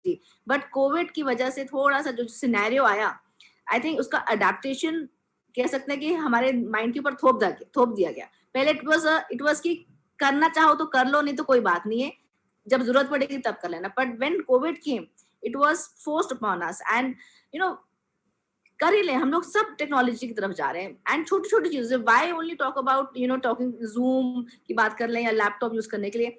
Technology, but Covid की वजह से थोड़ा सा जो सिनेरियो आया, आई थिंक उसका अडेप्टेशन कह सकते हैं कि हमारे माइंड के ऊपर थोप दिया गया। पहले इट वाज कि करना चाहो तो कर लो, नहीं तो कोई बात नहीं है, जब जरूरत पड़ेगी तब कर लेना। But when Covid came, it was forced upon us, and you know कर ही ले, हम लोग सब टेक्नोलॉजी की तरफ जा रहे हैं। एंड छोटी छोटी चीजें, why only talk about talking, zoom की बात कर लें या लैपटॉप यूज करने के लिए,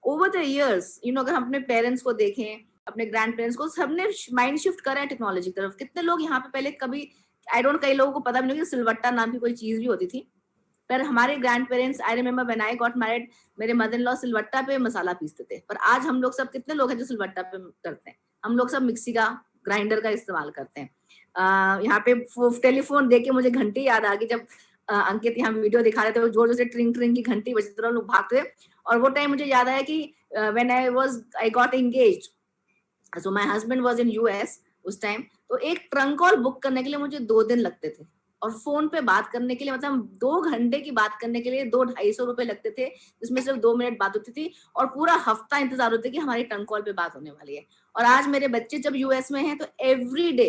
ओवर द इयर्स अगर हम अपने पेरेंट्स को देखें, अपने ग्रैंड पेरेंट्स को, सबने माइंड शिफ्ट करा है टेक्नोलॉजी की तरफ। कितने लोग यहाँ पे पहले कभी, आई डोंट, कई लोगों को पता भी नहीं कि सिलवट्टा नाम की कोई चीज भी होती थी, पर हमारे grand parents, I remember when I got married, मेरे मदर इन लॉ सिलवट्टा पे मसाला पीसते थे। पर आज हम लोग सब कितने लोग हैं जो सिलवट्टा पे करते हैं? हम लोग सब मिक्सी का, ग्राइंडर का इस्तेमाल करते हैं। यहाँ पे टेलीफोन देख के मुझे घंटी याद आ गई, जब अंकित यहाँ वीडियो दिखा रहे थे, जोर जोर से ट्रिंग ट्रिंग की घंटी बजती थी, लोग भागते थे। और वो टाइम मुझे याद आया कि when I got engaged, so my husband was in US उस टाइम, तो एक ट्रंक कॉल बुक करने के लिए मुझे 2 दिन लगते थे, और फोन पे बात करने के लिए, मतलब 2 घंटे की बात करने के लिए 200-250 लगते थे, जिसमें सिर्फ 2 मिनट बात होती थी, और पूरा हफ्ता इंतजार होता कि हमारी ट्रंक कॉल पे बात होने वाली है। और आज मेरे बच्चे जब यूएस में हैं, तो every day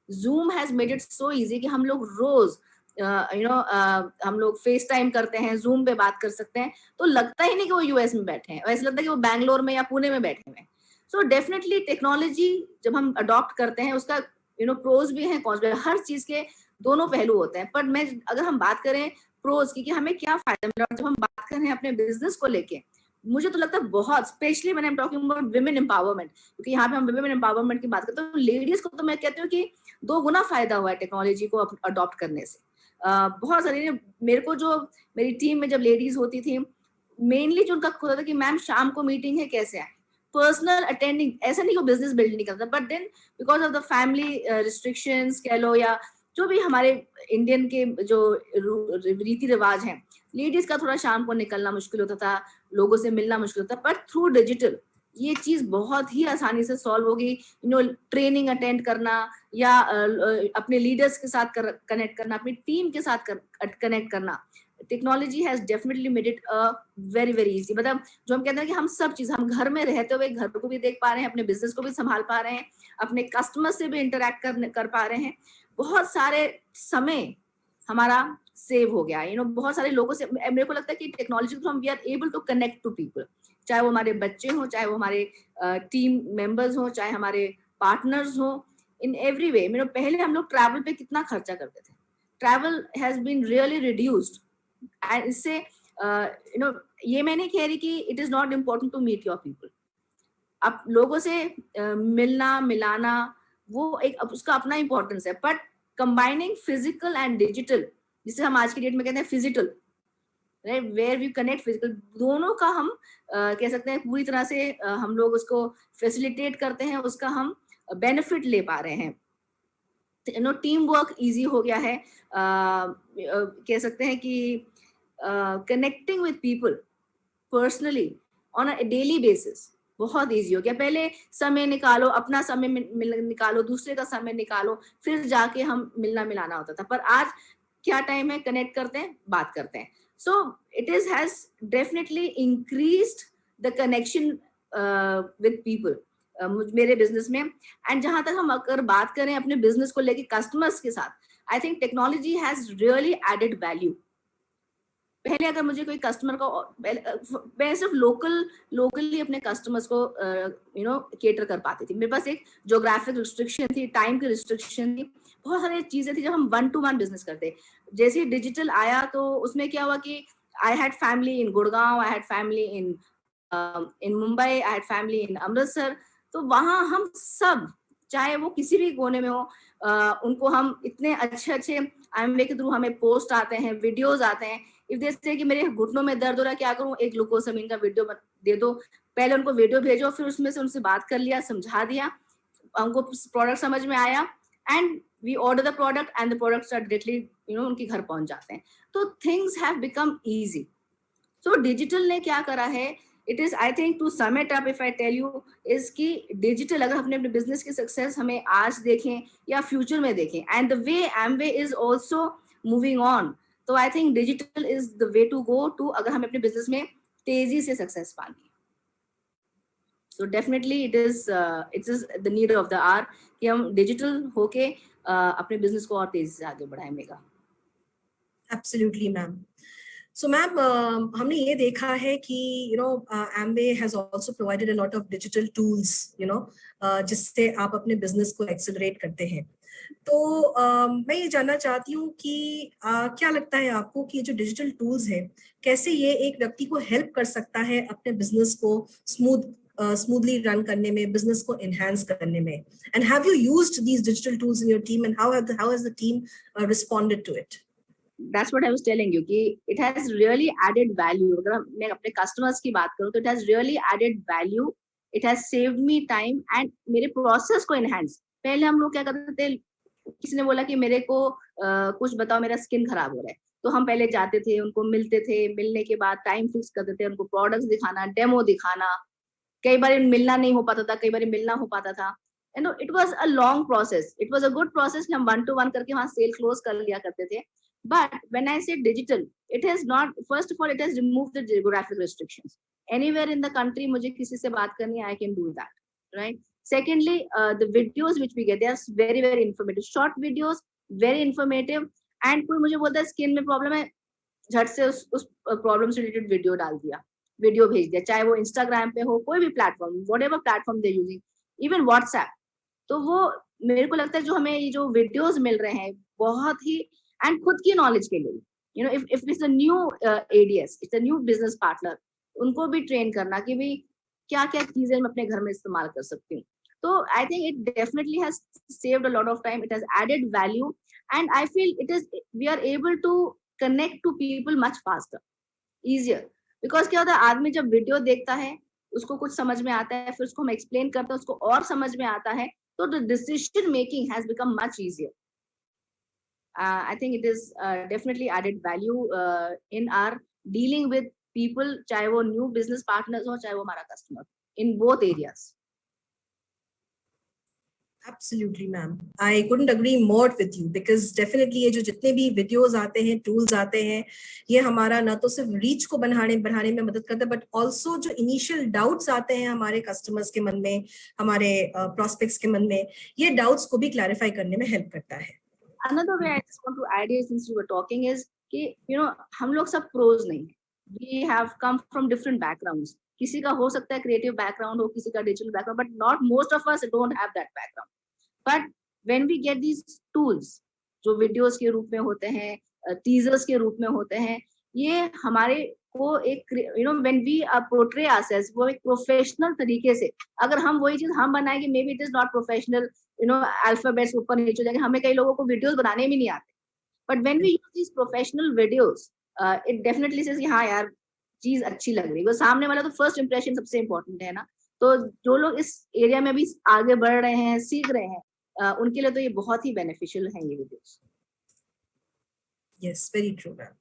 zoom has made it so easy कि हम लोग रोज हम लोग फेस टाइम करते हैं, जूम पे बात कर सकते हैं, तो लगता ही नहीं कि वो यूएस में बैठे हैं, वैसे लगता है कि वो बैंगलोर में या पुणे में बैठे हुए हैं। सो डेफिनेटली टेक्नोलॉजी जब हम अडॉप्ट करते हैं, उसका प्रोज भी है, कॉन्स भी है, हर चीज के दोनों पहलू होते हैं। पर मैं अगर हम बात करें प्रोज की कि हमें क्या फायदा मिला, और जब हम बात कर रहे हैं अपने बिजनेस को लेके, मुझे तो लगता है बहुत, स्पेशली मैंने टॉकिंग अबाउट विमेन एम्पावरमेंट, क्योंकि यहाँ पे हम विमेन एम्पावरमेंट की बात करते हैं, तो लेडीज को तो मैं कहती हूँ कि 2 गुना फायदा हुआ है टेक्नोलॉजी को अडॉप्ट करने से। बहुत सारी, मेरे को जो मेरी टीम में जब लेडीज होती थी, मेनली जो उनका होता था कि मैम शाम को मीटिंग है, कैसे आए, पर्सनल अटेंडिंग, ऐसा नहीं को बिजनेस बिल्ड नहीं करता, but then because of the family restrictions कह लो, या जो भी हमारे इंडियन के जो रीति रिवाज हैं, लेडीज का थोड़ा शाम को निकलना मुश्किल होता था, लोगों से मिलना मुश्किल होता, पर थ्रू डिजिटल ये चीज बहुत ही आसानी से सॉल्व होगी। ट्रेनिंग अटेंड करना, या अपने लीडर्स के साथ कनेक्ट करना, अपनी टीम के साथ कनेक्ट करना, technology has definitely made it very very easy. मतलब जो हम कहते हैं कि हम सब चीज, हम घर में रहते हुए घर को भी देख पा रहे हैं, अपने बिजनेस को भी संभाल पा रहे हैं, अपने कस्टमर से भी इंटरेक्ट कर पा रहे हैं, बहुत सारे समय हमारा सेव हो गया। बहुत सारे लोगों से, मेरे को लगता है कि टेक्नोलॉजी को हम we are able to connect to people, चाहे वो हमारे बच्चे हों, चाहे वो हमारे टीम मेंबर्स हों, चाहे हमारे पार्टनर्स हों, इन एवरी वे। पहले हम लोग ट्रैवल पे कितना खर्चा करते थे, travel has been really reduced, and इससे ये मैं नहीं कह रही कि it is not important to meet your people, अब लोगों से मिलना मिलाना, वो एक उसका अपना इंपॉर्टेंस है, but combining physical and digital, जिसे हम आज की डेट में कहते हैं physical, right, where we connect physical, दोनों का हम कह सकते हैं पूरी तरह से हम लोग उसको फैसिलिटेट करते हैं, उसका हम बेनिफिट ले पा रहे हैं। टीम वर्क इजी हो गया है, कह सकते हैं कि connecting with people personally on a daily basis बहुत इजी हो गया। पहले समय निकालो, अपना समय निकालो, दूसरे का समय निकालो, फिर जाके हम मिलना मिलाना होता था, पर आज क्या टाइम है, कनेक्ट करते हैं, बात करते हैं। So it is has definitely increased the connection with people मेरे बिजनेस में। एंड जहां तक हम अगर बात करें अपने बिजनेस को लेके कस्टमर्स के साथ, I think technology has really added value. पहले अगर मुझे कोई कस्टमर को, मैं सिर्फ लोकली अपने कस्टमर्स को केटर कर पाती थी, मेरे पास एक ज्योग्राफिक रिस्ट्रिक्शन थी, टाइम की रिस्ट्रिक्शन थी, बहुत सारी चीजें थी। जब हम 1-to-1 बिजनेस करते, जैसे डिजिटल आया, तो उसमें क्या हुआ कि I had family in Gurgaon, I had family in Mumbai, I had family in Amritsar, तो वहां हम सब, चाहे वो किसी भी कोने में हो, उनको हम इतने अच्छे अच्छे IMV के थ्रू हमें पोस्ट आते हैं, वीडियोज आते हैं। इफ दे से कि मेरे घुटनों में दर्द हो रहा है, क्या करूं, एक ग्लूकोसामिन का वीडियो दे दो, पहले उनको वीडियो भेजो, फिर उसमें से उनसे बात कर लिया, समझा दिया, उनको प्रोडक्ट समझ में आया, and we order the product, and the products are directly उनके घर पहुंच जाते हैं। तो things have become easy. So digital ने क्या करा है, it is, I think, to sum it up if I tell you, is कि डिजिटल, अगर अपने बिजनेस की सक्सेस हमें आज देखें या फ्यूचर में देखें, and the way Amway is also moving on, तो I think digital is the way to go too, अगर हमें अपने बिजनेस में तेजी से सक्सेस पानी है। So definitely it is the need of the hour कि हम डिजिटल होके अपने बिजनेस को और तेजी से आगे बढ़ाएंगे। Absolutely, ma'am. So ma'am, हमने ये देखा है कि Amway has also provided a lot of digital tools, जिससे आप अपने business को accelerate करते हैं। तो मैं ये जानना चाहती हूँ कि क्या लगता है आपको कि जो डिजिटल टूल्स हैं कैसे ये एक व्यक्ति को हेल्प कर सकता है अपने बिजनेस को स्मूथली रन करने में, बिजनेस को एनहांस करने में? And have you used these digital tools in your team and how has the team responded to it? That's what I was telling you कि it has really added value. अगर मैं अपने customers की बात करूँ तो it has really added value. It has saved me time and मेरे process को enhance. पहले हम लोग क्या करते थे, किसी ने बोला कि मेरे को कुछ बताओ, मेरा स्किन खराब हो रहा है, तो हम पहले जाते थे, उनको मिलते थे, मिलने के बाद टाइम फिक्स करते थे, उनको प्रोडक्ट्स दिखाना, डेमो दिखाना, कई बार मिलना नहीं हो पाता था, कई बार मिलना हो पाता था, it was a long process. It was a good process कि हम 1-to-1 करके वहां सेल क्लोज कर लिया करते थे। बट व्हेन आई से digital, it has not, first of all it has removed the geographic restrictions. Anywhere in the country मुझे किसी से बात करनी है, I can do that, right? Secondly, the videos which we get, they are very very informative, short videos, very informative, and कोई मुझे बोलता है स्किन में प्रॉब्लम है, झट से उस प्रॉब्लम से रिलेटेड वीडियो डाल दिया, वीडियो भेज दिया, चाहे वो इंस्टाग्राम पे हो, कोई भी platform, whatever platform they using, even WhatsApp. तो वो मेरे को लगता है जो हमें ये जो वीडियोस मिल रहे हैं बहुत ही, एंड खुद की नॉलेज के लिए, if it's a new ADS, it's a new business partner, उनको भी ट्रेन करना कि भाई क्या क्या चीजें मैं अपने घर में इस्तेमाल कर सकती हूँ। तो I think it definitely has saved a lot of time, it has added value, and I feel it is, we are able to connect to people much faster, easier, because क्या होता है, आदमी जब वीडियो देखता है उसको कुछ समझ में आता है, फिर उसको हम एक्सप्लेन करते हैं, उसको और समझ में आता है, तो the decision making has become much easier. I think it is definitely added value in our dealing with people, चाहे वो न्यू बिजनेस पार्टनर्स हो, चाहे वो हमारा customer, in both areas. Absolutely, ma'am. I couldn't agree more with you because definitely ये जो जितने भी videos आते हैं, tools आते हैं, ये हमारा ना तो सिर्फ reach को बढ़ाने में मदद करता है, but also जो initial doubts आते हैं हमारे customers के मन में, हमारे prospects के मन में, ये doubts को भी clarify करने में help करता है। Another way I just want to add is, since you were talking, is कि हम लोग सब pros नहीं हैं, we have come from different backgrounds. किसी का हो सकता है creative background हो, किसी का digital background, but not most of us don't have that background. But when we get these tools, जो videos के रूप में होते हैं, teasers के रूप में होते हैं, ये हमारे को एक when we portray ourselves, वो एक professional तरीके से, अगर हम वही चीज हम बनाएंगे, maybe it is not professional, alphabets ऊपर नीचे जाएंगे, हमें कई लोगों को videos बनाने भी नहीं आते, but when we use these professional videos, it definitely says कि हाँ यार चीज अच्छी लग रही है, वो सामने वाला, तो फर्स्ट इंप्रेशन सबसे इम्पोर्टेंट है ना। तो जो लोग इस एरिया में भी आगे बढ़ रहे हैं, सीख रहे हैं, उनके लिए तो ये बहुत ही बेनिफिशियल है ये videos. Yes, very true, ma'am.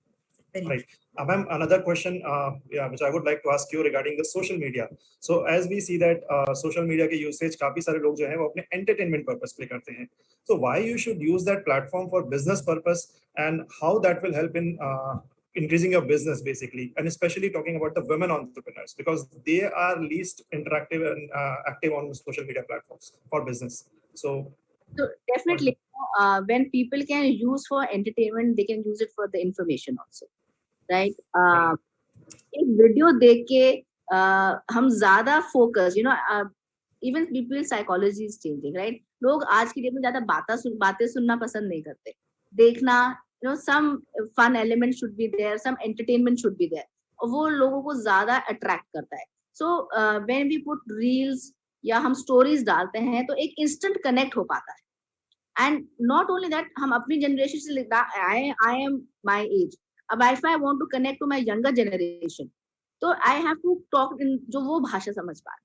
Right. Ma'am, another question which I would like to ask you regarding the social media. So as we see that social media के usage काफी सारे लोग जो हैं वो अपने entertainment purpose पे करते हैं. So why you should use that platform for business purpose, and how that will help in increasing your business basically, and especially talking about the women entrepreneurs because they are least interactive and active on social media platforms for business. So definitely when people can use for entertainment, they can use it for the information also, right? एक video देख के हम ज्यादा focus, even people psychology is changing, right? लोग आज की date में ज्यादा बातें सुनना पसंद नहीं करते, देखना, some fun element should be there, some entertainment should be there, और वो लोगों को ज्यादा अट्रैक्ट करता है। So when we put reels या हम स्टोरीज डालते हैं तो एक इंस्टेंट कनेक्ट हो पाता है, एंड नॉट ओनली दैट, हम अपनी जनरेशन से, आई एम माई एज, अब if I want to connect to my younger generation, तो I have to talk in जो वो भाषा समझ पाए,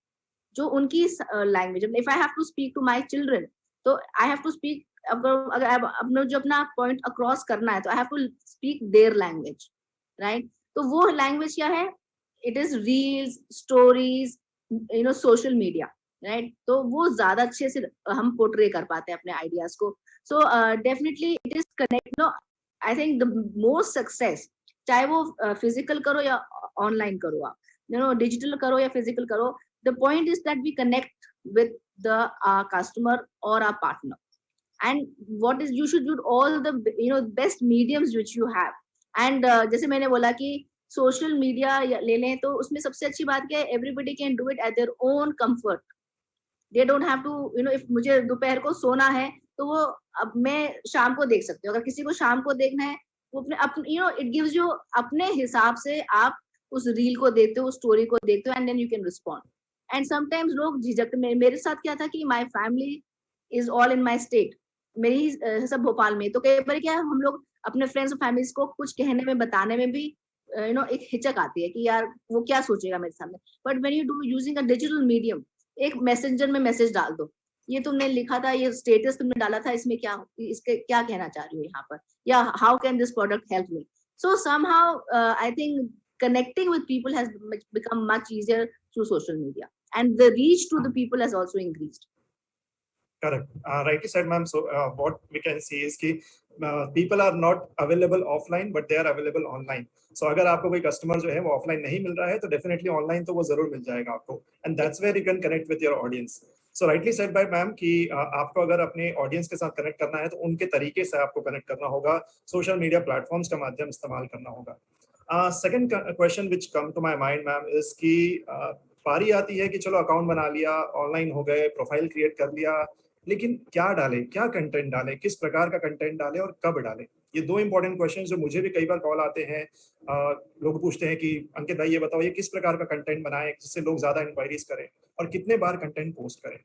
जो उनकी language. If I have to speak to my children, तो आई हैव टू स्पीक, अगर अपना जो अपना पॉइंट अक्रॉस करना है, तो I have to speak their language, right? तो वो लैंग्वेज क्या है? It is reels, stories, social media, right? तो वो ज्यादा अच्छे से हम पोर्ट्रे कर पाते हैं अपने आइडियाज को। So definitely it is connect, I think the most success, चाहे वो फिजिकल करो या ऑनलाइन करो, आप डिजिटल करो या फिजिकल करो, The point is that we connect with the customer or our partner, and what is you should use all the best mediums which you have. And जैसे मैंने बोला कि सोशल मीडिया ले लें तो उसमें सबसे अच्छी बात क्या है, everybody can do it at their own comfort. They don't have to if मुझे दोपहर को सोना है तो वो अब मैं शाम को देख सकती हूँ. अगर किसी को शाम को देखना है वो अपने इट गिव्स यू अपने हिसाब से आप उस रील को देखते हो, उस स्टोरी को देखते हो, and then you can respond. And sometimes लोग झिझकते मेरे साथ क्या था कि my family is all in my state. मेरी सब भोपाल में, तो कई बार क्या हम लोग अपने फ्रेंड्स और फैमिलीज को कुछ कहने में बताने में भी एक हिचक आती है कि यार वो क्या सोचेगा मेरे सामने. But when you do using a digital medium, एक मैसेंजर में मैसेज डाल दो, ये तुमने लिखा था, ये स्टेटस तुमने डाला था, इसमें क्या इसके क्या कहना चाह रही हो यहाँ पर, या how can this product help me. So somehow I think connecting with people has become much easier through social media, and the reach to the people has also increased. Correct. Rightly said, ma'am. So what we can see is कि people are not available offline, but they are available online. So अगर आपको कोई customer जो है वो offline नहीं मिल रहा है तो डेफिनेटली ऑनलाइन तो वो जरूर मिल जाएगा आपको, and that's where you can connect with your audience. So rightly said by ma'am कि आपको अगर अपने ऑडियंस के साथ कनेक्ट करना है तो उनके तरीके से आपको कनेक्ट करना होगा, सोशल मीडिया प्लेटफॉर्म्स का माध्यम इस्तेमाल करना होगा. Second question which come to my mind ma'am is कि पारी आती है कि चलो अकाउंट बना लिया, ऑनलाइन हो गए, प्रोफाइल क्रिएट कर लिया, लेकिन क्या डाले, क्या कंटेंट डाले, किस प्रकार का कंटेंट डाले और कब डाले. ये दो इंपॉर्टेंट क्वेश्चंस जो मुझे भी कई बार कॉल आते हैं. लोग पूछते हैं कि अंकित भाई ये बताओ ये किस प्रकार का कंटेंट बनाएं जिससे लोग ज्यादा इंक्वायरीज करें और कितने बार कंटेंट पोस्ट करें.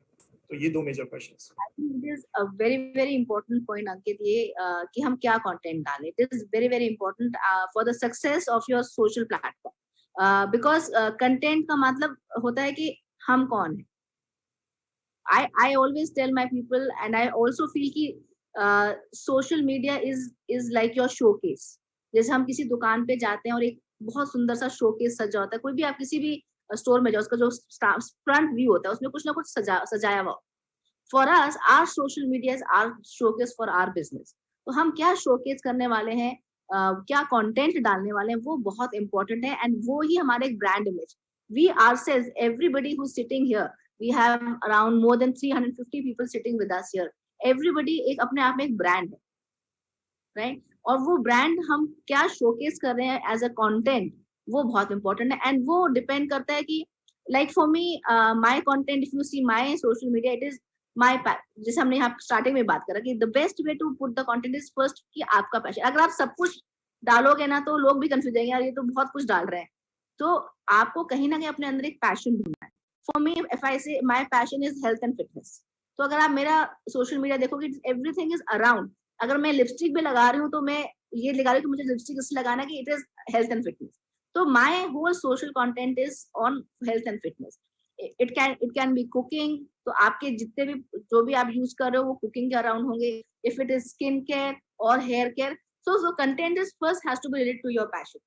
तो ये दो major questions. I think it is a very very important point, Ankit, ये कि हम क्या कंटेंट डालें. It is very very important for the success of your social platform, because content का मतलब होता है कि हम कौन है. I always tell my people, and I also feel कि social media is like your showcase. जैसे हम किसी दुकान पे जाते हैं और एक बहुत सुंदर सा शोकेस सजा होता है, कोई भी आप किसी भी स्टोर में जाओ, उसका जो फ्रंट व्यू होता है उसमें कुछ ना कुछ सजाया हुआ. For us our social media is our showcase for our business. तो हम क्या शोकेस करने वाले हैं, क्या कंटेंट डालने वाले हैं, वो बहुत इंपॉर्टेंट है, एंड वो ही हमारे brand image. We ourselves, everybody who's sitting here, we have around more than 350 people sitting with us here. Everybody एक अपने आप में एक ब्रांड है, राइट? और वो ब्रांड हम क्या शोकेस कर रहे हैं एज अ कंटेंट, वो बहुत इंपॉर्टेंट है. एंड वो डिपेंड करता है कि like for me my content, if you see my social media, it is my passion. जैसे हमने यहाँ स्टार्टिंग में बात करा कि the best way to put the content is first कि आपका पैशन. अगर आप सब कुछ डालोगे ना तो लोग भी कंफ्यूज जाएंगे, यार ये तो बहुत कुछ डाल रहे हैं. तो आपको कहीं ना कहीं अपने अंदर एक पैशन ढूंढना है. फॉर मी इफ आई से my passion is health and fitness, तो अगर आप मेरा सोशल मीडिया देखोगे, एवरीथिंग इज अराउंड. अगर मैं लिपस्टिक भी लगा रही हूँ तो मैं ये लगा रही हूँ कि मुझे लिपस्टिक इसलिए लगाना कि it is health and fitness. तो my whole social content is on health and fitness. It can be cooking, तो आपके जितने भी जो भी आप यूज कर रहे हो वो कुकिंग के अराउंड होंगे. If it is skin care और hair care, so content is first has to be related to your passion.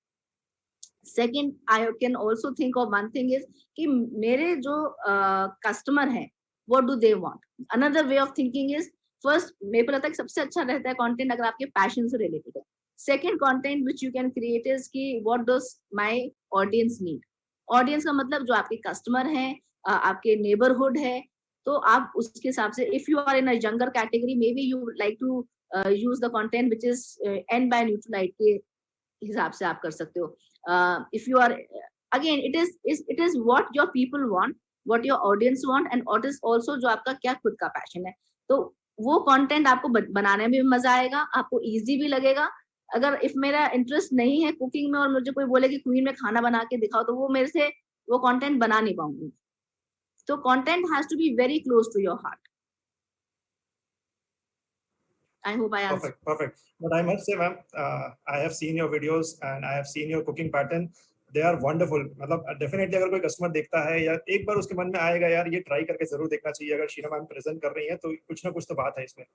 Second, I can also think of one thing is कि मेरे जो कस्टमर हैं, what do they want? Another way of thinking is first, मेरे को लगता है कि सबसे अच्छा रहता है कंटेंट अगर आपके पैशन से रिलेटेड है. Second content which you can create is कि what does my audience need? Audience का मतलब जो आपके कस्टमर हैं, आपके नेबरहुड है, तो आप उसके हिसाब से, if you are in a younger category, may be you like to use the content which is and by न्यूट्रलाइट के हिसाब से आप कर सकते हो. If you are, again it is what your people want, what your audience want, and what is also जो आपका क्या खुद का पैशन है. तो वो कंटेंट आपको बनाने में भी मजा आएगा, आपको इजी भी लगेगा. अगर इफ मेरा इंटरेस्ट नहीं है कुकिंग में और मुझे कोई बोले कि क्वीन में खाना बना के दिखाओ, तो वो मेरे से वो कंटेंट बना नहीं पाऊंगी. तो content has to be very close to your heart. I hope I answered. Perfect. But I must say, ma'am, I have seen your videos and I have seen your cooking pattern. They are wonderful. मतलब definitely अगर कोई customer देखता है या एक बार उसके मन में आएगा यार ये ट्राई करके जरूर देखना चाहिए. अगर शीना मैम प्रेजेंट कर रही हैं तो कुछ ना कुछ तो बात है इसमें.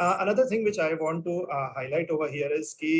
Another thing which I want to highlight over here is कि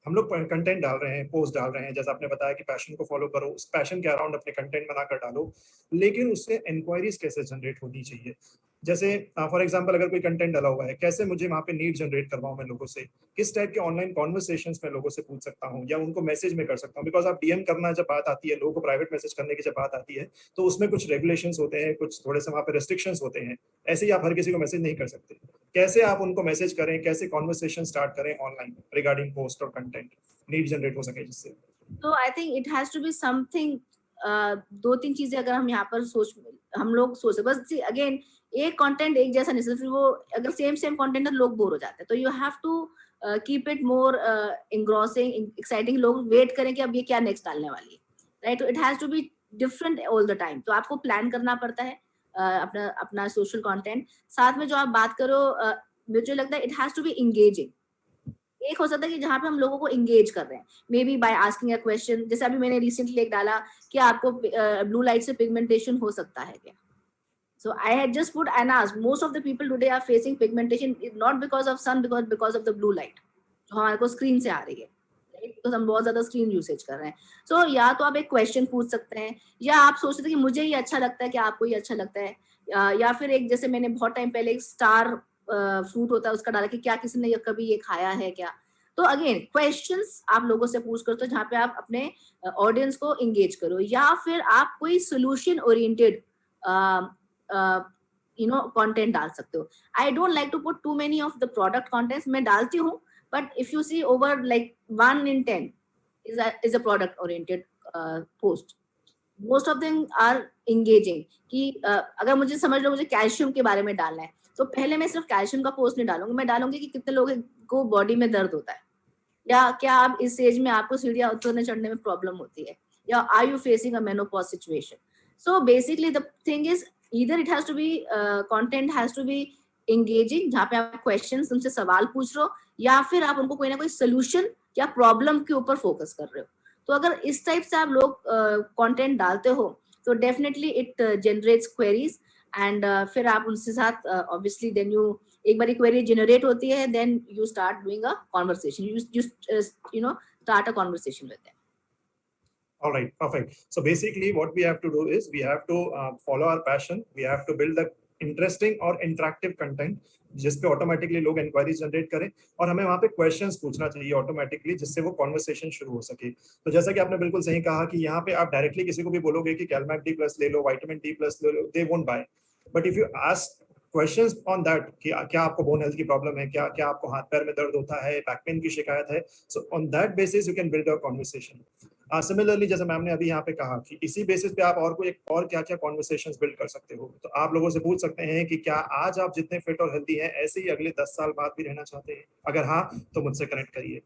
हम लोग कंटेंट डाल रहे हैं, पोस्ट डाल रहे हैं, जैसा आपने बताया कि पैशन को फॉलो करो, उस पैशन के अराउंड अपने कंटेंट बनाकर डालो, लेकिन उससे इंक्वायरीज कैसे जनरेट होनी चाहिए. जैसे फॉर एग्जांपल अगर कोई कंटेंट डाला हुआ है, कैसे मुझे वहाँ पे नीड जनरेट करवाऊं मैं लोगों से, किस टाइप के ऑनलाइन कॉन्वर्सेशंस में लोगों से पूछ सकता हूँ या उनको मैसेज में कर सकता हूँ, बिकॉज आप डीएम करना जब बात आती है, लोगों को प्राइवेट मैसेज करने की जब बात आती है, तो उसमें कुछ रेगुलेशंस होते हैं, कुछ थोड़े से वहाँ पे रेस्ट्रिक्शंस होते हैं। ऐसे ही आप हर किसी को मैसेज नहीं कर सकते। कैसे आप उनको मैसेज करें, कैसे कॉन्वर्सेशन स्टार्ट करें ऑनलाइन रिगार्डिंग पोस्ट और कंटेंट, नीड जनरेट हो सके जिससे। तो I think it has to be something, दो तीन चीजें अगर हम यहाँ पर हम लोग सोचे, बस अगेन एक कंटेंट एक जैसा नहीं, सिर्फ वो अगर सेम कंटेंट है लोग बोर हो जाते हैं, तो you have to keep it more engrossing, exciting, लोग वेट करें कि अब ये क्या नेक्स्ट डालने वाली है, राइट? तो it has to be different all the time, तो आपको प्लान करना पड़ता है अपना अपना सोशल कंटेंट। साथ में जो आप बात करो, मुझे लगता है it has to be engaging. एक हो सकता है कि जहाँ पे हम लोगों को इंगेज कर रहे हैं, may be by asking a question, जैसे अभी मैंने रिसेंटली एक डाला कि आपको ब्लू लाइट से पिगमेंटेशन हो सकता है क्या? So I had just put and asked, most of the people today are facing pigmentation not because of sun, because of the blue light जो हमारे को स्क्रीन से आ रही है, right? Because हम बहुत ज्यादा स्क्रीन यूसेज कर रहे हैं। So या तो आप एक क्वेश्चन पूछ सकते हैं, या आप सोचते थे कि मुझे ये अच्छा लगता है, कि आपको ये अच्छा लगता है, या फिर एक जैसे मैंने बहुत टाइम पहले एक स्टार फ्रूट होता है उसका डाला कि क्या किसी ने कभी ये खाया है क्या। तो अगेन क्वेश्चंस आप लोगों से पूछ कर, तो जहाँ पे आप अपने ऑडियंस को इंगेज करो, या फिर आप कोई सोल्यूशन ओरिएंटेड कंटेंट डाल सकते हो। I don't like to put too many of the product contents, मैं डालती हूँ, but if you see over like 1 in 10 is a product oriented post. Most of them are engaging कि अगर मुझे समझ लो मुझे कैल्शियम के बारे में डालना है, तो पहले मैं सिर्फ कैल्शियम का पोस्ट नहीं डालूंगी, मैं डालूंगी कि कितने लोगों को बॉडी में दर्द होता है, या क्या आप इस एज में आपको सीढ़ियां उतरने चढ़ने में प्रॉब्लम होती है, या are you facing a menopause situation. So basically the thing is either it has to be content has to be engaging, जहाँ पे आप क्वेश्चंस उनसे सवाल पूछ रहे हो, या फिर आप उनको कोई ना कोई सोल्यूशन या प्रॉब्लम के ऊपर फोकस कर रहे हो। तो अगर इस टाइप से आप लोग कंटेंट डालते हो, तो definitely it generates queries, and फिर आप उनसे साथ ऑब्वियसली देन यू, एक बार क्वेरी जनरेट होती है, then you start doing a conversation, you know start a conversation with them. All right, perfect. So basically what we have to do is we have to follow our passion. We have to build the interesting और interactive content जिसपे automatically लोग inquiries generate करें, और हमें वहाँ पे questions पूछना चाहिए ऑटोमेटिकली, जिससे वो कॉन्वर्सेशन शुरू हो सके। तो जैसा कि आपने बिल्कुल सही कहा कि यहाँ पे आप डायरेक्टली किसी को भी बोलोगे कि कैलमैक डी प्लस ले लो, विटामिन डी प्लस ले लो, they won't buy. But if you ask questions on that कि क्या आपको बोन हेल्थ की प्रॉब्लम है, क्या क्या आपको हाथ पैर में दर्द होता है, बैक पेन की शिकायत है, so on that basis you can build a conversation. Similarly जैसे मैम ने अभी यहाँ पे कहा कि इसी बेसिस पे आप और कोई और क्या क्या कॉन्वर्सेशंस बिल्ड कर सकते हो, तो आप लोगों से पूछ सकते हैं कि क्या आज आप जितने फिट और हेल्दी हैं ऐसे ही अगले 10 साल बाद भी रहना चाहते हैं, अगर हाँ तो मुझसे कनेक्ट करिए।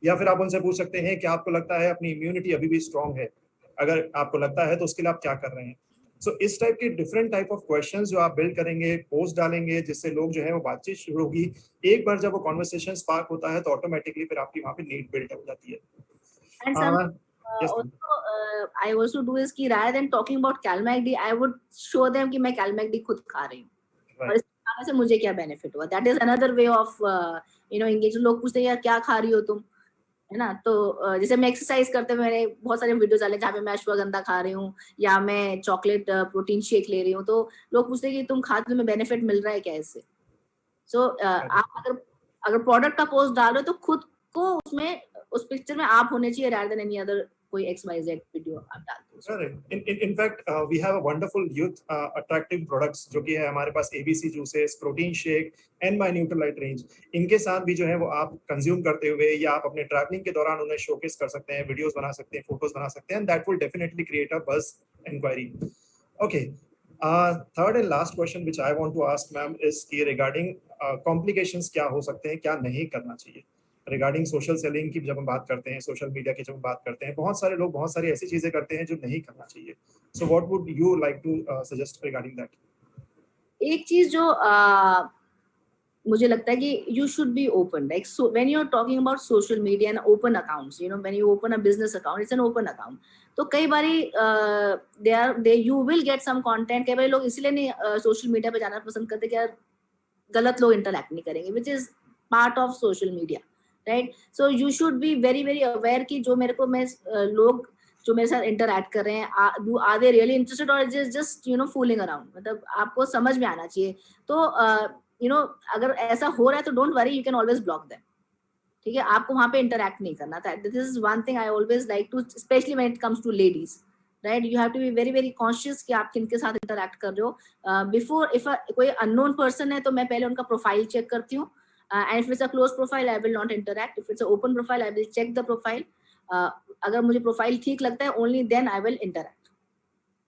या फिर आप उनसे पूछ सकते हैं कि आपको लगता है अपनी इम्यूनिटी अभी भी स्ट्रांग है, अगर आपको लगता है तो उसके लिए आप क्या कर रहे हैं। सो इस टाइप के डिफरेंट टाइप ऑफ क्वेश्चंस जो आप बिल्ड करेंगे, पोस्ट डालेंगे, जिससे लोग जो है वो बातचीत शुरू होगी। एक बार जब वो कॉन्वर्सेशन स्पार्क होता है तो ऑटोमेटिकली फिर आपकी वहाँ पे नीड बिल्ड हो जाती है। And some Yes, also I also do is कि rather than talking about CalMACD, I would show them कि मैं CalMACD खुद खा रही हूँ, right. और इसके खाने से मुझे क्या बेनिफिट हुआ। That is another way of engage. लोग पूछते हैं यार क्या खा रही हो तुम, है ना? तो जैसे मैं एक्सरसाइज करते हुए मैंने बहुत सारे वीडियोस डाले जहाँ पे मैं अश्वगंधा खा रही हूँ, या मैं चॉकलेट प्रोटीन शेक ले रही हूँ, तो लोग पूछते हैं कि तुम खाते तुम्हें बेनिफिट मिल रहा है क्या इससे। सो आप अगर प्रोडक्ट का पोस्ट डाल रहे हो तो खुद को उसमें उस पिक्चर में आप होने चाहिए, rather than any other कोई XYZ वीडियो आप डालते हो। Correct. In fact, we have a wonderful youth attractive products जो कि है हमारे पास ABC juices, protein shake and my Nutrilite range। इनके साथ भी जो है वो आप कंज्यूम करते हुए या आप अपने ट्रैवलिंग के दौरान उन्हें शोकेस कर सकते हैं, वीडियोस बना सकते हैं, फोटोज बना सकते हैं, and that will definitely create a buzz inquiry. Okay. Third and last question which I want to ask ma'am is कि regarding complications क्या हो सकते हैं, क्या नहीं करना चाहिए रिगार्डिंग सोशल सेलिंग की। जब हम बात करते हैं सोशल मीडिया की, जब हम बात करते हैं, बहुत सारे लोग बहुत सारी ऐसी चीजें करते हैं जो नहीं करना चाहिए। So what would you like to suggest regarding that? एक चीज जो मुझे लगता है कि you should be open, like so when you're talking about social media and open accounts, when you open a business account, it's an open account। तो कई बारी you will get some content। कई बारी लोग इसलिए नहीं सोशल मीडिया पे जाना पसंद करते कि यार गलत लोग इंटरैक्ट नहीं करेंगे, which is part of social media, right? So you should be very very aware कि जो मेरे को मैं लोग जो मेरे साथ इंटरैक्ट कर रहे हैं, आर दे रियली इंटरेस्टेड और just you know fooling around, मतलब आपको समझ में आना चाहिए। तो यू नो अगर ऐसा हो रहा है तो don't worry, you can always block them, ठीक है, आपको वहां पे इंटरैक्ट नहीं करना था। This is one thing I always like to, specially when it comes to ladies, right, you have to be very very conscious कि आप किनके साथ इंटरैक्ट कर रहे हो। बिफोर इफ कोई अननोन पर्सन है तो मैं पहले उनका प्रोफाइल चेक करती हूँ, and if it's a close profile I will not interact, if it's a open profile I will check the profile, अगर मुझे प्रोफाइल ठीक लगता है only then I will interact,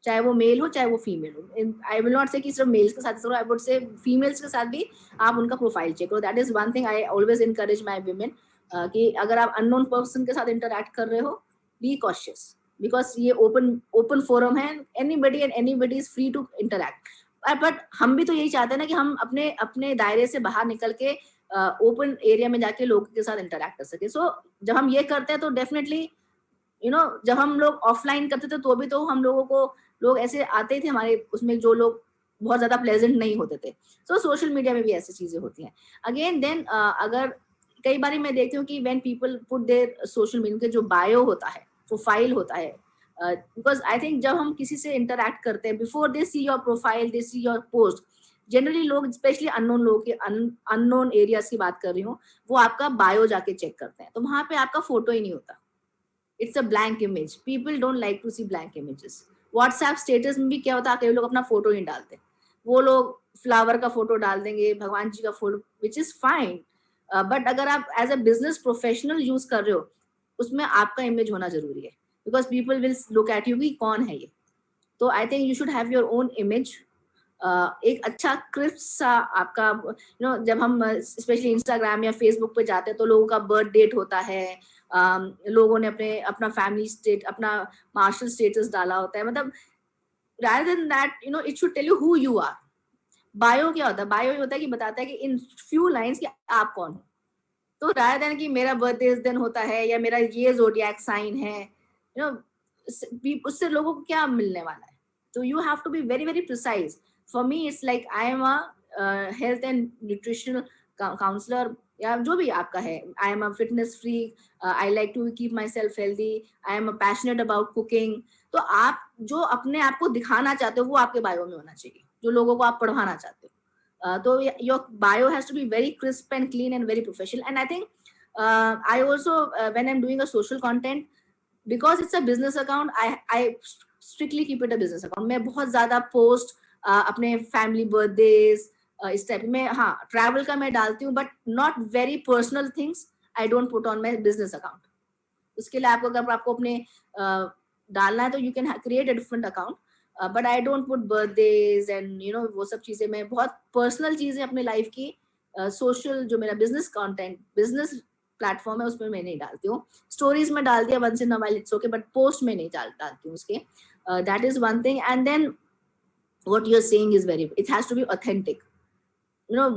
चाहे वो मेल हो चाहे वो फीमेल हो। आई विल नॉट से कि सिर्फ मेल्स के साथ करो, आई वुड से फीमेल्स के साथ भी आप उनका प्रोफाइल चेक करो। That is one thing I always encourage my women, कि अगर आप अननोन पर्सन के साथ इंटरैक्ट कर रहे हो, बी कॉशियस, बिकॉज ये ओपन फोरम है, anybody and anybody is free to interact. But हम भी तो यही चाहते हैं ना कि हम अपने अपने दायरे से बाहर निकल के ओपन एरिया में जाके लोगों के साथ इंटरैक्ट कर सके। सो जब हम ये करते हैं तो डेफिनेटली यू नो, जब हम लोग ऑफलाइन करते थे तो भी तो हम लोगों को लोग ऐसे आते थे हमारे उसमें जो लोग बहुत ज्यादा प्लेजेंट नहीं होते थे। सो सोशल मीडिया में भी ऐसी चीजें होती हैं। अगेन देन अगर कई बार मैं देखती हूँ कि when people put their social media के जो बायो होता है, प्रोफाइल होता है, बिकॉज आई थिंक जब हम किसी से इंटरैक्ट करते हैं, before they see your profile, they see your post, generally लोग स्पेशली अननोन लोग के, अननोन एरियाज की बात कर रही हूँ, वो आपका बायो जाके चेक करते हैं, तो वहां पे आपका फोटो ही नहीं होता, it's a blank image. People don't like to see blank images. WhatsApp status में भी क्या होता है, कई लोग अपना फोटो नहीं डालते, वो लोग फ्लावर का फोटो डाल देंगे, भगवान जी का photo, which is fine, but अगर आप as a business professional use कर रहे हो, उसमें आपका इमेज होना जरूरी है, because people will look at you कि कौन है ये। तो I think you should have your own image, एक अच्छा क्रिस्प सा आपका, यू नो, जब हम स्पेशली इंस्टाग्राम या फेसबुक पे जाते हैं तो लोगों का बर्थ डेट होता है, लोगों ने अपना फैमिली स्टेट, अपना मार्शल स्टेटस डाला होता है, मतलब rather than that, you know, it should tell you who you are. Bio क्या होता है, बायो ये होता है कि बताता है कि इन फ्यू लाइंस कि आप कौन हो। तो rather than कि मेरा बर्थडे इस दिन होता है या मेरा ये जोडियाक साइन है, यू नो, उससे लोगों को क्या मिलने वाला है। तो you have to be very very precise. For me it's like I am a health and nutritional counsellor, या जो भी आपका है, I am a fitness freak, I like to keep my self healthy, I am passionate about cooking. तो आप जो अपने आप को दिखाना चाहते हो वो आपके बायो में होना चाहिए, जो लोगों को आप पढ़ाना चाहते हो। तो your bio has to be very crisp and clean and very professional. And I think I also when I'm doing a social content, because it's a business account, I strictly keep it a business account. मैं बहुत ज्यादा post अपने family birthdays इस type में, हाँ travel का मैं डालती हूँ, but not very personal things I don't put on my business account. उसके लिए आपको, अगर आपको अपने डालना है तो you can create a different account, but I don't put birthdays and you know वो सब चीजें, मैं बहुत पर्सनल चीजें अपने लाइफ की सोशल जो मेरा बिजनेस कंटेंट, बिजनेस प्लेटफॉर्म है उसमें मैं नहीं डालती हूँ। स्टोरीज में डाल दिया once in a while, it's okay, but post में नहीं डालती हूँ उसके। That is one thing. And then what you are saying is very, it has to be authentic, you know,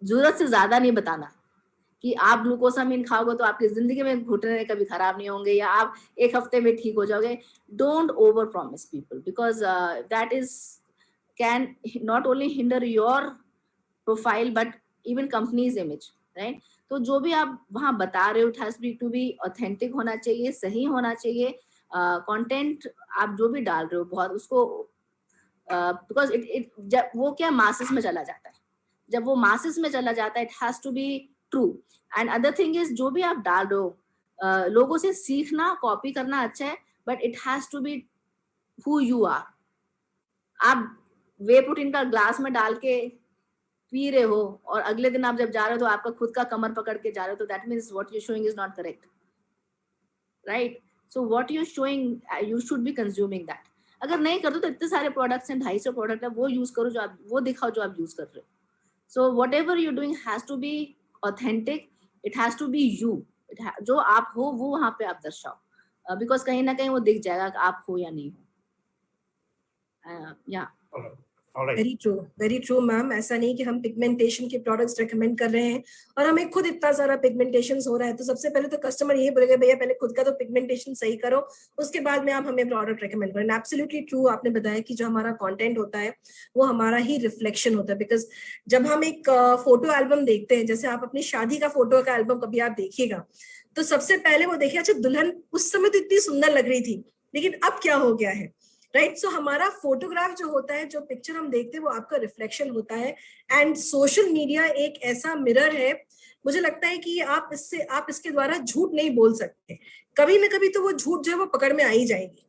जरूरत से ज्यादा नहीं बताना कि आप ग्लूकोसामिन खाओगे तो आपकी जिंदगी में घुटने कभी खराब नहीं होंगे या आप एक हफ्ते में ठीक हो जाओगे। Don't over promise people, because that is can not only hinder your profile but even companies image, right. तो जो भी आप वहां बता रहे हो, it has to be authentic होना चाहिए, सही होना चाहिए। कंटेंट आप जो भी डाल रहे हो बहुत उसको, बिकॉज इट जब वो क्या मासेस में चला जाता है, जब वो मासेस में चला जाता है, it has to be true. And other thing is, जो भी आप डाल रहे हो, लोगों से सीखना, कॉपी करना अच्छा है, but it has to be who you are. आप वे प्रोटीन का ग्लास में डाल के पी रहे हो और अगले दिन आप जब जा रहे हो तो आपका खुद का कमर पकड़ के जा रहे हो, तो that means what you showing is not correct, right. So what you showing, you should be consuming that. अगर नहीं कर दो तो इतने सारे प्रोडक्ट्स हैं, 250 प्रोडक्ट है, वो यूज करो, जो आप वो दिखाओ जो आप यूज कर रहे हो। So whatever you doing has to be authentic, it has to be you, जो आप हो वो वहां पे आप दर्शाओ, बिकॉज कहीं ना कहीं वो दिख जाएगा कि आप हो या नहीं हो। या All right. Very true ma'am. ऐसा नहीं कि हम पिगमेंटेशन के प्रोडक्ट्स रेकमेंड कर रहे हैं और हमें खुद इतना सारा पिगमेंटेशन हो रहा है, तो सबसे पहले तो कस्टमर यही बोलेगा भैया पहले खुद का तो पिगमेंटेशन सही करो, उसके बाद में आप हमें प्रोडक्ट रेकमेंड करें। एब्सोल्युटली ट्रू, आपने बताया कि जो हमारा कंटेंट होता है वो हमारा ही रिफ्लेक्शन होता है। बिकॉज जब हम एक फोटो एल्बम देखते हैं, जैसे आप अपनी शादी का फोटो का एल्बम कभी आप देखिएगा, तो सबसे पहले वो देखिए अच्छा दुल्हन उस समय तो इतनी सुंदर लग रही थी, लेकिन अब क्या हो गया है, राइट। सो हमारा फोटोग्राफ जो होता है, जो पिक्चर हम देखते हैं वो आपका रिफ्लेक्शन होता है। एंड सोशल मीडिया एक ऐसा मिरर है, मुझे लगता है कि आप इसके द्वारा झूठ नहीं बोल सकते, कभी ना कभी तो वो झूठ जो है वो पकड़ में आ ही जाएगी,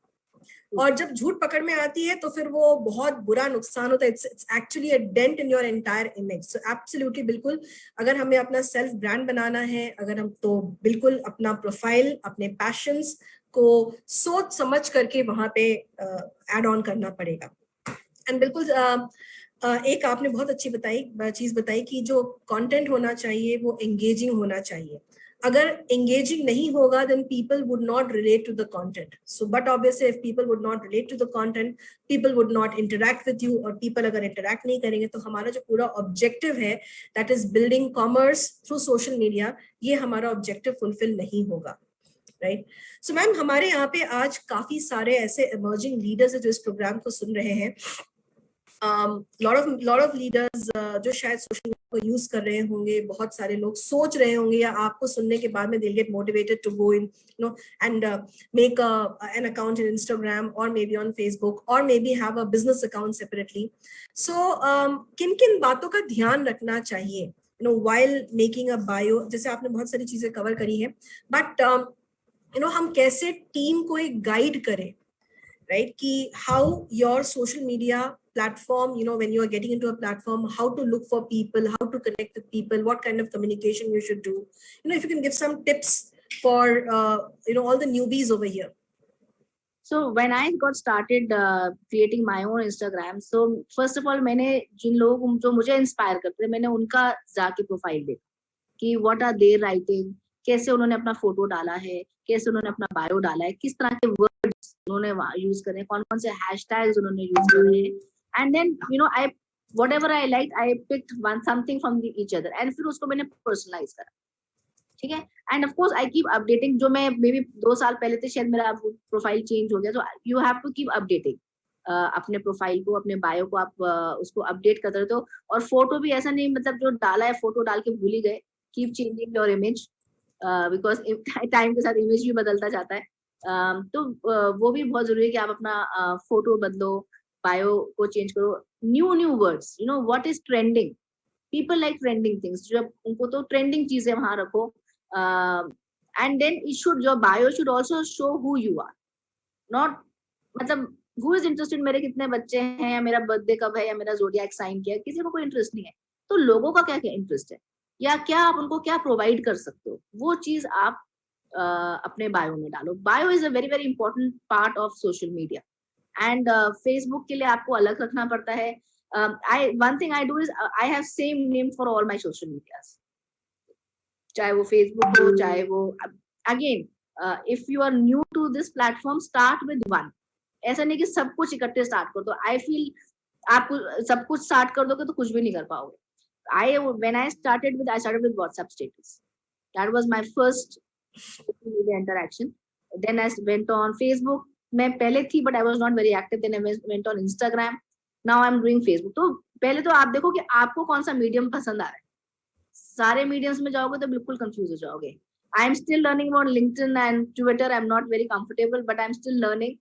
और जब झूठ पकड़ में आती है तो फिर वो बहुत बुरा नुकसान होता है। It's actually a dent in your entire image. So absolutely, बिल्कुल, अगर हमें अपना सेल्फ ब्रांड बनाना है, अगर हम तो बिल्कुल अपना प्रोफाइल, अपने पैशंस को सोच समझ करके वहां पे ऐड ऑन करना पड़ेगा। एंड बिल्कुल एक आपने बहुत अच्छी चीज बताई कि जो कंटेंट होना चाहिए वो एंगेजिंग होना चाहिए। अगर engaging नहीं होगा then people would not relate to the content. So but obviously if people would not relate to the content, people would not interact with you, और people अगर interact नहीं करेंगे तो हमारा जो पूरा objective है, that is building commerce through social media, ये हमारा objective fulfill नहीं होगा, राइट। सो मैम, हमारे यहाँ पे आज काफी सारे ऐसे emerging leaders है जो इस प्रोग्राम को सुन रहे हैं। lot of leaders जो शायद सोशल मीडिया को यूज कर रहे होंगे, बहुत सारे लोग सोच रहे होंगे या आपको सुनने के बाद में they'll get motivated to go in, you know, and make an account in Instagram or maybe on Facebook or maybe have a business account separately. So किन-किन बातों का ध्यान रखना चाहिए, you know, while making a bio? जैसे आपने बहुत सारी चीजें कवर करी है, but you know, हम कैसे टीम को एक गाइड करें, right, कि how your social media platform, you know, when you are getting into a platform, how to look for people, how to connect with people, what kind of communication you should do, you know, if you can give some tips for you know, all the newbies over here. So when I got started creating my own Instagram, so first of all मैंने जिन लोग जो मुझे inspire करते थे, मैंने उनका जाके profile देखा कि what are they writing, कैसे उन्होंने अपना फोटो डाला है, कैसे उन्होंने अपना बायो डाला है, किस तरह के वर्ड्स उन्होंने यूज करे हैं, कौन-कौन से हैशटैग्स उन्होंने यूज करे हैं, and then you know I whatever I liked I picked something from each other and फिर उसको मैंने पर्सनलाइज करा, ठीक है। End of course I keep updating, जो मैं मे बी 2 साल पहले थे शायद मेरा प्रोफाइल चेंज हो गया, तो you have to keep updating अपने प्रोफाइल को, अपने बायो को आप उसको अपडेट करते रहते हो। और फोटो भी ऐसा नहीं मतलब जो डाला है फोटो डाल के भूल ही गए, keep changing your image because time के साथ इमेज भी बदलता जाता है। तो वो भी बहुत जरूरी है कि आप अपना फोटो बदलो, बायो को चेंज करो, new words, you know what is trending, people like trending things, जब उनको तो ट्रेंडिंग चीजें वहां रखो। And then it should, your bio should also show who you are, not मतलब हु इज इंटरेस्टेड, मेरे कितने बच्चे हैं, या मेरा बर्थडे कब है, या मेरा ज़ोडिएक साइन क्या है, किसी को कोई इंटरेस्ट नहीं है। तो लोगों का क्या क्या इंटरेस्ट है, या क्या आप उनको क्या प्रोवाइड कर सकते हो, वो चीज आप अपने बायो में डालो। Bio is a very very important part of social media. And Facebook के लिए आपको अलग रखना पड़ता है। one thing I do is I have same name for all my social medias, चाहे वो फेसबुक हो, चाहे वो again if you are new to this platform, start with one। ऐसा नहीं कि सब कुछ इकट्ठे स्टार्ट कर दो। I feel आप सब कुछ स्टार्ट कर दोगे तो कुछ भी नहीं कर पाओगे। When I started with WhatsApp status, that was my first social media interaction. Then I went on Facebook, मैं पहले थी but I was not very active, then I went on Instagram, now I'm doing Facebook। तो पहले तो आप देखो कि आपको कौन सा मीडियम पसंद आ रहा है, सारे मीडियम्स में जाओगे तो बिल्कुल कंफ्यूज हो जाओगे। I am still learning on LinkedIn and Twitter, I am not very comfortable but I am still learning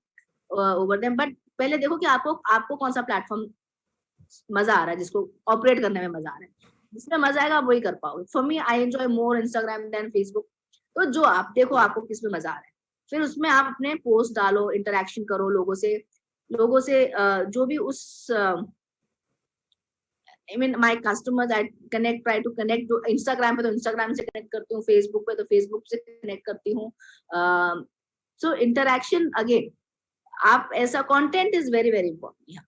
over them. But पहले देखो कि आपको कौन सा प्लेटफॉर्म मजा आ रहा है, जिसको ऑपरेट करने में मजा आ रहा है, जिसमें मजा आएगा आप वही कर पाओगे। For me I enjoy more Instagram than Facebook। तो जो आप देखो आपको किसमें मजा आ रहा है, फिर उसमें आप अपने पोस्ट डालो, इंटरेक्शन करो लोगों से जो भी उस I mean my customers, I try to connect। जो Instagram पे तो Instagram से कनेक्ट करती हूँ, Facebook पे तो Facebook से कनेक्ट करती हूँ। So interaction again, आप ऐसा content is very very important।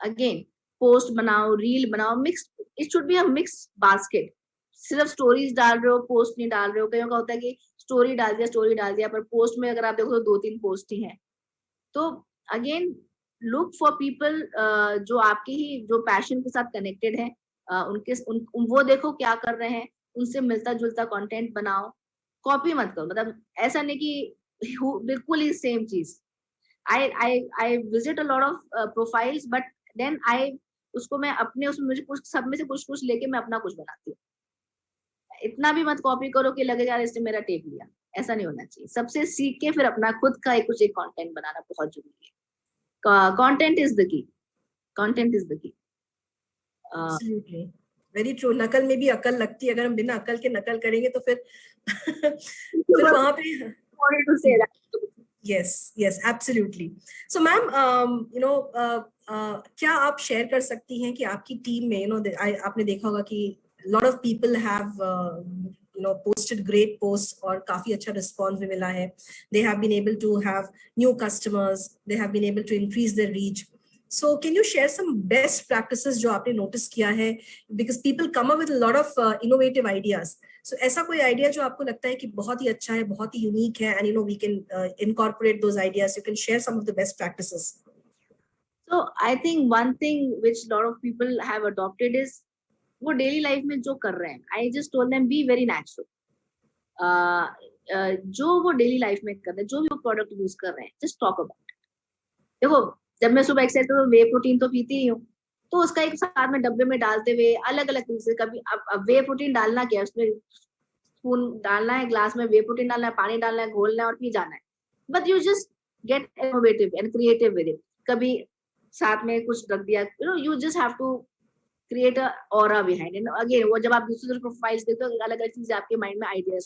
Again post बनाओ, रील बनाओ, mix, it should be a mix basket. सिर्फ स्टोरीज डाल रहे हो, पोस्ट नहीं डाल रहे हो। कईयों का होता है कि स्टोरी डाल दिया पर पोस्ट में अगर आप देखो तो 2-3 पोस्ट ही हैं। तो अगेन लुक फॉर पीपल जो आपके ही जो पैशन के साथ कनेक्टेड है, वो देखो क्या कर रहे हैं, उनसे मिलता जुलता कंटेंट बनाओ, कॉपी मत करो। मतलब ऐसा नहीं कि बिल्कुल ही सेम चीज। I visit a lot of profiles, but then उसको मैं अपने उसमें मुझे कुछ सब में से कुछ कुछ लेके मैं अपना कुछ बनाती हूँ। इतना भी मत कॉपी करो कि लगेगा यार इसने मेरा टेप लिया, ऐसा नहीं होना चाहिए। सबसे सीख के फिर अपना खुद का कुछ एक कंटेंट बनाना बहुत जरूरी है। Content is the key, content is the key. Absolutely. Very true. नकल में भी अकल लगती है, अगर हम बिना अकल के नकल करेंगे तो फिर फिर वहां पे yes, absolutely. So ma'am, क्या आप शेयर कर सकती हैं कि आपकी टीम में आपने देखा होगा कि lot of people have posted great posts और काफी अच्छा response भी मिला है. They have been able to have new customers, they have been able to increase their reach. So can you share some best practices जो आपने notice किया है, because people come up with a lot of innovative ideas. So ऐसा कोई idea जो आपको लगता है कि बहुत ही अच्छा है, बहुत ही unique है, and we can incorporate those ideas. You can share some of the best practices. So I think one thing which a lot of people have adopted is वो डेली लाइफ में जो कर रहे हैं, I just told them be very natural. जो वो daily life में कर रहे हैं, जो भी वो प्रोडक्ट यूज कर रहे हैं, जस्ट टॉक अबाउट। देखो, जब मैं सुबह एक्सरसाइज करती हूँ, वे प्रोटीन तो पीती ही हूँ, तो उसका एक साथ में डब्बे में डालते हुए अलग अलग तरीके से, कभी अब वे प्रोटीन डालना क्या है, उसमें स्पून डालना है, ग्लास में वे प्रोटीन डालना है, पानी डालना है, घोलना है और पी जाना है। But you just get innovative and creative with it. कभी साथ में कुछ रख दिया, you just have to create a aura behind it. Again वो जब आप दूसरे प्रोफाइल्स देखते हो, अलग अलग चीजें आपके माइंड में आइडियाज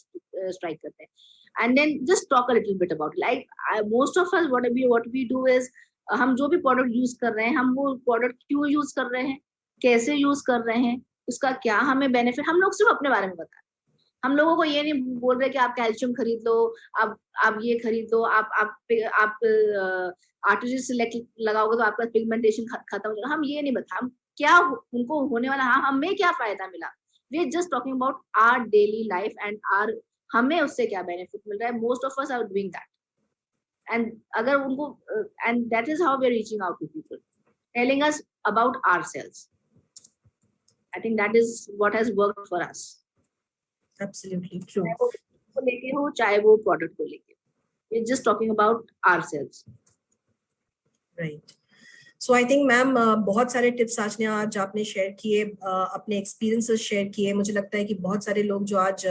स्ट्राइक करते हैं। And then just talk a little bit about, like most of us what we do is, हम जो भी प्रोडक्ट यूज कर रहे हैं, हम वो प्रोडक्ट क्यों यूज कर रहे हैं, कैसे यूज कर रहे हैं, उसका क्या हमें बेनिफिट, हम लोग सिर्फ अपने बारे में बता रहे हैं। हम लोगों को ये नहीं बोल रहे कि आप कैल्शियम खरीद लो, आप ये खरीद लो, आप आर्टिफिशियल सिलेक्ट लगाओगे तो आपका पिगमेंटेशन खत्म हो जाएगा। हम ये नहीं बता, हम क्या उनको होने वाला, हाँ हमें क्या फायदा मिला। We are just talking about our daily life and हमें उससे क्या बेनिफिट मिल रहा है। Most of us are doing that, and अगर उनको and that is how we are reaching out to people, telling us about ourselves. I think that is what has worked for us. Absolutely true. चाहे वो को लेके हो, चाहे वो product को लेके, we are just talking about ourselves. Right. So I think ma'am बहुत सारे टिप्स आज आपने शेयर किए, अपने एक्सपीरियंसेस शेयर किए। मुझे लगता है कि बहुत सारे लोग जो आज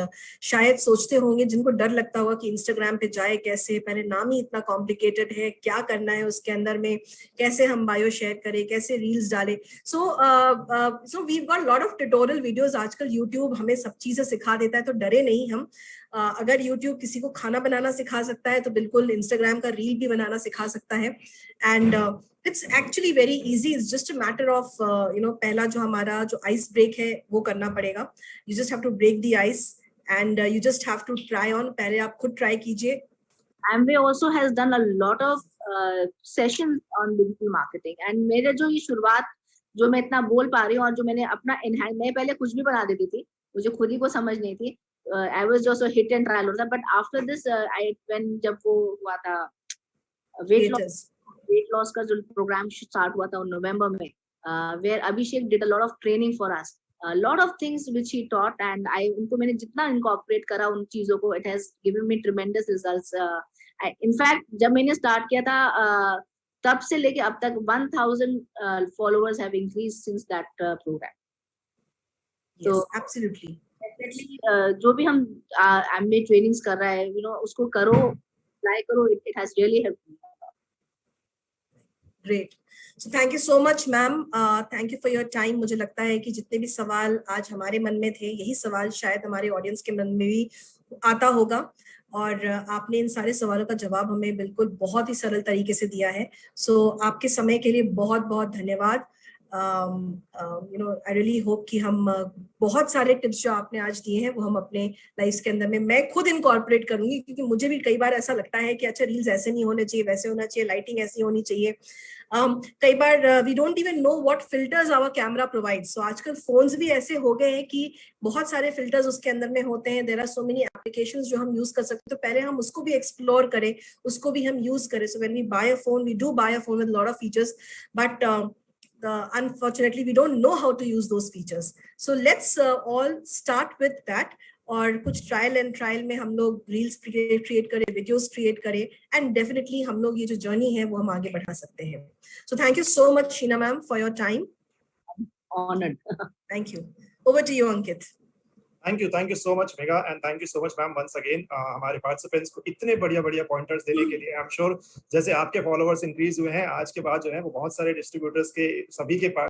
शायद सोचते होंगे, जिनको डर लगता होगा कि इंस्टाग्राम पे जाए कैसे, पहले नाम ही इतना कॉम्प्लिकेटेड है, क्या करना है उसके अंदर में, कैसे हम बायो शेयर करें, कैसे रील्स डालें। So we got lot of tutorial videos. आजकल यूट्यूब हमें सब चीजें सिखा देता है, तो डरे नहीं हम। अगर यूट्यूब किसी को खाना बनाना सिखा सकता है, तो बिल्कुल इंस्टाग्राम का रील भी बनाना सिखा सकता है। And it's actually very easy. It's just a matter of पहला जो हमारा जो ice break है वो करना पड़ेगा. You just have to break the ice and you just have to try on. पहले आप खुद try कीजिए. Amway also has done a lot of sessions on digital marketing, and मेरे जो ये शुरुआत जो मैं इतना बोल पा रही हूँ और जो मैंने अपना enhance, मैं पहले कुछ भी बना देती थी, मुझे खुद ही को समझ नहीं थी। I was just a hit and trial होता, but after this when जब वो हुआ था weight loss का जो प्रोग्राम स्टार्ट हुआ था नवंबर में, where Abhishek did a lot of training for us, a lot of things which he taught, and उनको मैंने जितना incorporate करा उन चीजों को, it has given me tremendous results. In fact जब मैंने स्टार्ट किया था तब से लेके अब तक 1000 followers have increased since that program. Yes, so absolutely. Definitely जो भी हम Amway trainings कर रहा है, उसको करो, apply करो, it has really helped me. Great. So thank you so much, ma'am. Thank you for your time. मुझे लगता है कि जितने भी सवाल आज हमारे मन में थे, यही सवाल शायद हमारे ऑडियंस के मन में भी आता होगा, और आपने इन सारे सवालों का जवाब हमें बिल्कुल बहुत ही सरल तरीके से दिया है। सो आपके समय के लिए बहुत बहुत धन्यवाद। आई रियली होप कि हम बहुत सारे टिप्स जो आपने आज दिए हैं वो हम अपने लाइफ के अंदर में मैं खुद इनकॉर्पोरेट करूंगी, क्योंकि मुझे भी कई बार ऐसा लगता है कि अच्छा रील्स ऐसे नहीं होने चाहिए, वैसे होना चाहिए, लाइटिंग ऐसी होनी चाहिए। कई बार we don't even know what filters our camera provides. So आजकल फोन्स भी ऐसे हो गए हैं कि बहुत सारे फिल्टर्स उसके अंदर में होते हैं। There are so many applications जो हम यूज कर सकते हैं, तो पहले हम उसको भी एक्सप्लोर करें, उसको भी हम यूज करें। So when we buy a phone, we do buy a phone with lot of features, but unfortunately we don't know how to use those features. So let's all start with that, और कुछ trial and trial में हम लोग reels create करें, videos create करें, and definitely हम लोग ये जो जर्नी है वो हम आगे बढ़ा सकते हैं। So thank you so much Sheena ma'am for your time. Honored. Thank you. Over to you Ankit. Thank you so much Megha, and thank you so much ma'am once अगेन हमारे पार्टिसिपेंट्स को इतने बढ़िया बढ़िया पॉइंटर्स देने के लिए। आई एम श्योर जैसे आपके फॉलोअर्स इंक्रीज हुए हैं आज के बाद जो है वो बहुत सारे डिस्ट्रीब्यूटर्स के सभी के